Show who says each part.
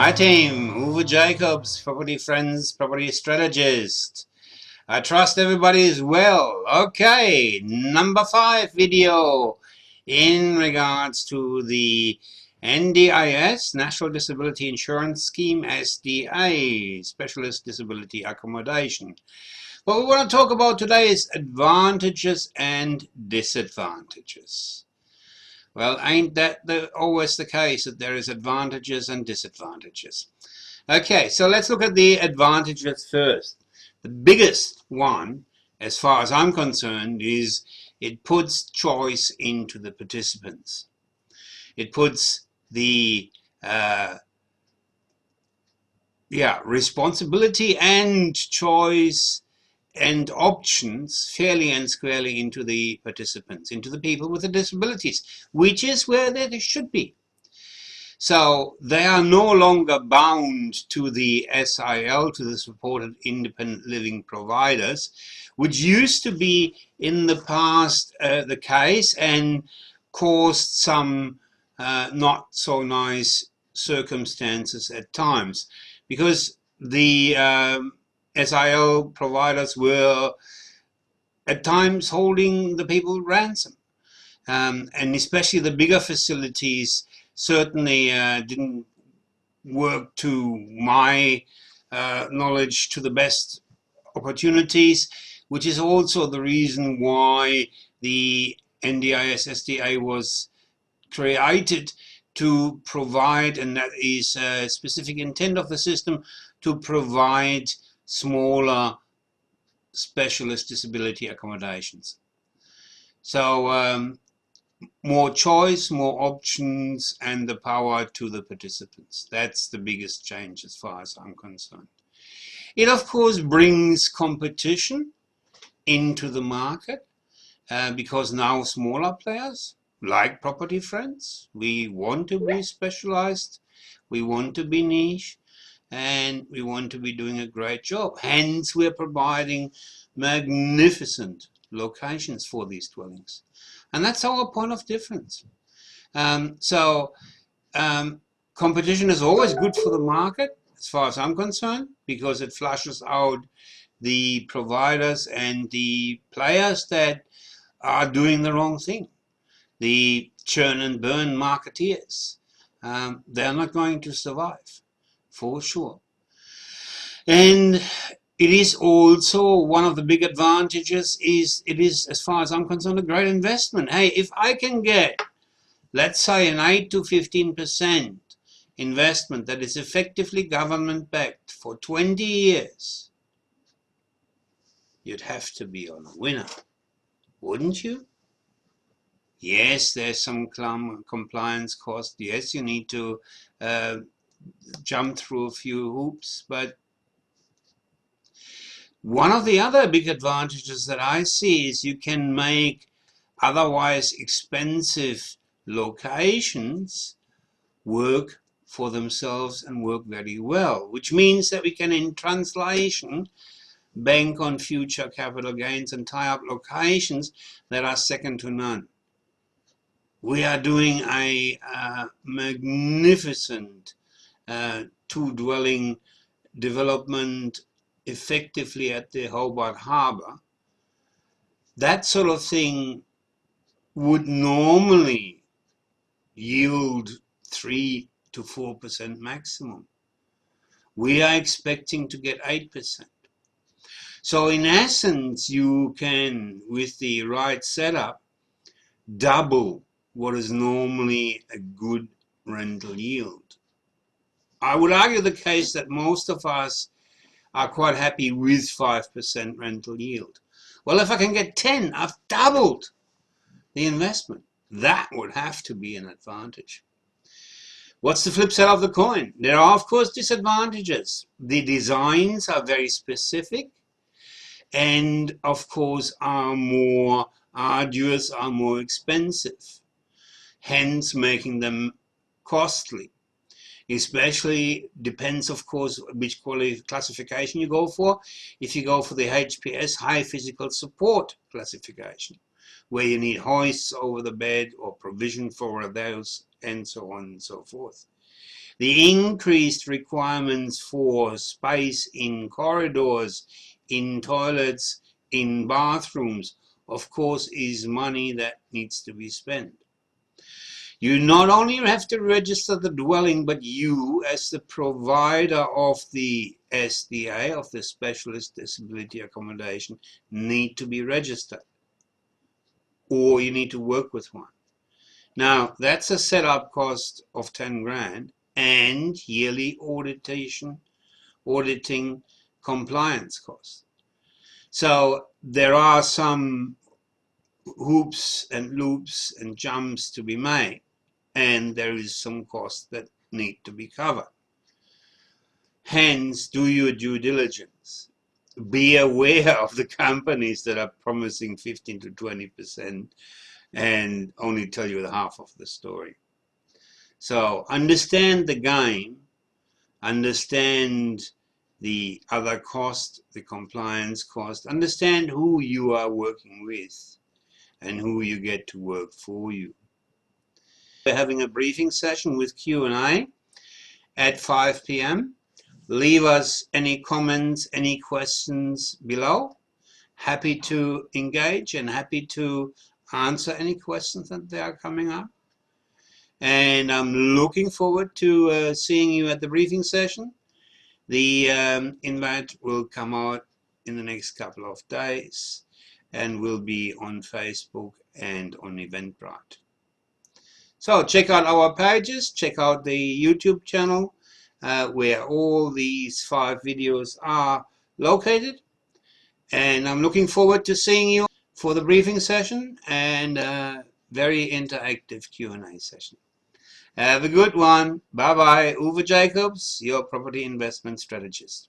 Speaker 1: Hi team, Uwe Jacobs, property friends, property strategist. I trust everybody is well. Okay, number 5 video in regards to the NDIS, National Disability Insurance Scheme, SDA, Specialist Disability Accommodation. What we want to talk about today is advantages and disadvantages. Well, ain't that always the case that there is advantages and disadvantages? Okay, so let's look at the advantages first. The biggest one, as far as I'm concerned, is it puts choice into the participants. It puts the responsibility and choice and options fairly and squarely into the participants, into the people with the disabilities, which is where they should be. So they are no longer bound to the SIL, to the supported independent living providers, which used to be in the past the case and caused some not so nice circumstances at times, because the SIL providers were at times holding the people ransom, and especially the bigger facilities certainly didn't work to my knowledge to the best opportunities, which is also the reason why the NDIS SDA was created, to provide, and that is a specific intent of the system, to provide smaller specialist disability accommodations. So more choice, more options, and the power to the participants. That's the biggest change as far as I'm concerned. It of course brings competition into the market, because now smaller players, like Property Friends, we want to be specialized, we want to be niche, and we want to be doing a great job. Hence, we're providing magnificent locations for these dwellings. And that's our point of difference. Competition is always good for the market, as far as I'm concerned, because it flushes out the providers and the players that are doing the wrong thing. The churn and burn marketeers, they're not going to survive, for sure. And it is also one of the big advantages is it is, as far as I'm concerned, a great investment. Hey, if I can get, let's say, an 8 to 15% investment that is effectively government backed for 20 years, you'd have to be on a winner, wouldn't you? Yes, there's some compliance cost. Yes, you need to jump through a few hoops, but one of the other big advantages that I see is you can make otherwise expensive locations work for themselves and work very well, which means that we can, in translation, bank on future capital gains and tie up locations that are second to none. We are doing a magnificent two-dwelling development effectively at the Hobart Harbour. That sort of thing would normally yield 3 to 4% maximum. We are expecting to get 8%. So in essence, you can, with the right setup, double what is normally a good rental yield. I would argue the case that most of us are quite happy with 5% rental yield. Well, if I can get 10, I've doubled the investment. That would have to be an advantage. What's the flip side of the coin? There are, of course, disadvantages. The designs are very specific and, of course, are more arduous, are more expensive, hence making them costly. Especially depends, of course, which classification you go for. If you go for the HPS, high physical support classification, where you need hoists over the bed or provision for those, and so on and so forth. The increased requirements for space in corridors, in toilets, in bathrooms, of course, is money that needs to be spent. You not only have to register the dwelling, but you, as the provider of the SDA, of the Specialist Disability Accommodation, need to be registered. Or you need to work with one. Now, that's a setup cost of 10 grand and yearly auditing compliance costs. So there are some hoops and loops and jumps to be made, and there is some costs that need to be covered. Hence, do your due diligence. Be aware of the companies that are promising 15 to 20% and only tell you the half of the story. So understand the game, understand the other cost, the compliance cost, understand who you are working with and who you get to work for you. We're having a briefing session with Q&A at 5 p.m. Leave us any comments, any questions below. Happy to engage and happy to answer any questions that they are coming up. And I'm looking forward to seeing you at the briefing session. The invite will come out in the next couple of days and will be on Facebook and on Eventbrite. So check out our pages, check out the YouTube channel where all these 5 videos are located. And I'm looking forward to seeing you for the briefing session and very interactive Q&A session. Have a good one. Bye-bye. Uwe Jacobs, your property investment strategist.